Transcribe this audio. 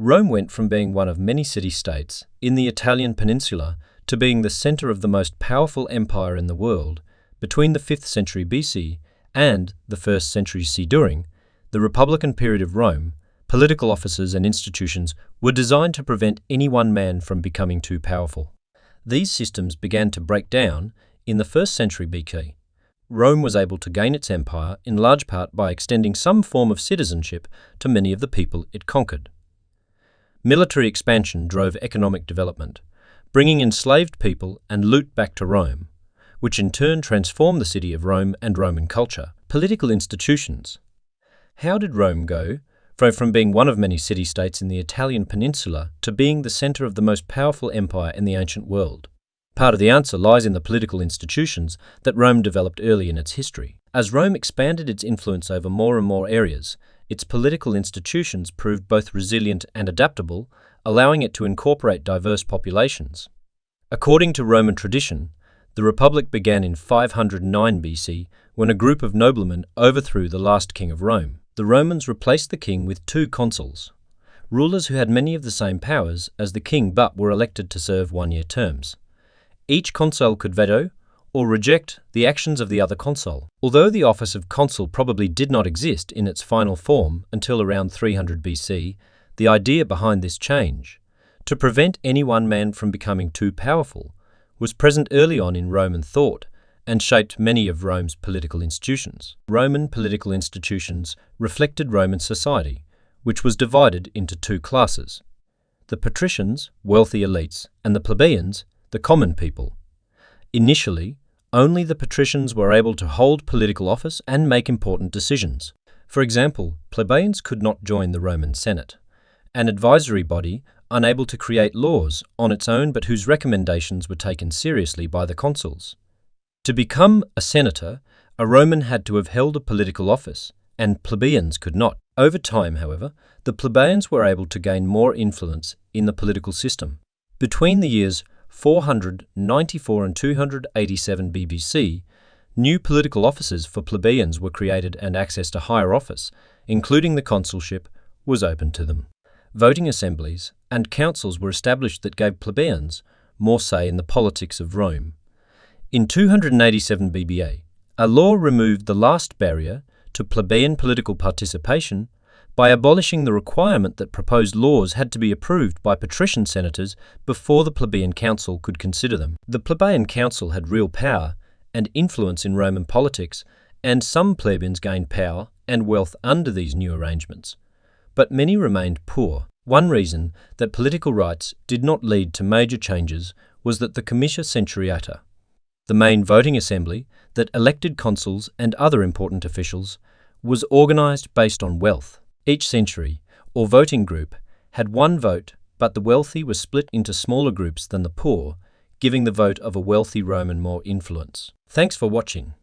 Rome went from being one of many city-states in the Italian peninsula to being the center of the most powerful empire in the world between the 5th century BC and the 1st century CE. During the Republican period of Rome, political offices and institutions were designed to prevent any one man from becoming too powerful. These systems began to break down in the 1st century BC. Rome was able to gain its empire in large part by extending some form of citizenship to many of the people it conquered. Military expansion drove economic development, bringing enslaved people and loot back to Rome, which in turn transformed the city of Rome and Roman culture. Political institutions. How did Rome go from being one of many city-states in the Italian peninsula to being the center of the most powerful empire in the ancient world? Part of the answer lies in the political institutions that Rome developed early in its history. As Rome expanded its influence over more and more areas, its political institutions proved both resilient and adaptable, allowing it to incorporate diverse populations. According to Roman tradition, the Republic began in 509 BC when a group of noblemen overthrew the last king of Rome. The Romans replaced the king with 2 consuls, rulers who had many of the same powers as the king but were elected to serve one-year terms. Each consul could veto or reject the actions of the other consul. Although the office of consul probably did not exist in its final form until around 300 BC, the idea behind this change, to prevent any one man from becoming too powerful, was present early on in Roman thought and shaped many of Rome's political institutions. Roman political institutions reflected Roman society, which was divided into 2 classes: the patricians, wealthy elites, and the plebeians, the common people. Initially, only the patricians were able to hold political office and make important decisions. For example, plebeians could not join the Roman Senate, an advisory body unable to create laws on its own but whose recommendations were taken seriously by the consuls. To become a senator, a Roman had to have held a political office, and plebeians could not. Over time, however, the plebeians were able to gain more influence in the political system. Between the years 494 and 287 BBC, new political offices for plebeians were created and access to higher office, including the consulship, was open to them. Voting assemblies and councils were established that gave plebeians more say in the politics of Rome. In 287 BBA, a law removed the last barrier to plebeian political participation by abolishing the requirement that proposed laws had to be approved by patrician senators before the plebeian council could consider them. The plebeian council had real power and influence in Roman politics, and some plebeians gained power and wealth under these new arrangements. But many remained poor. One reason that political rights did not lead to major changes was that the comitia centuriata, the main voting assembly that elected consuls and other important officials, was organized based on wealth. Each century, or voting group, had 1 vote, but the wealthy were split into smaller groups than the poor, giving the vote of a wealthy Roman more influence. Thanks for watching.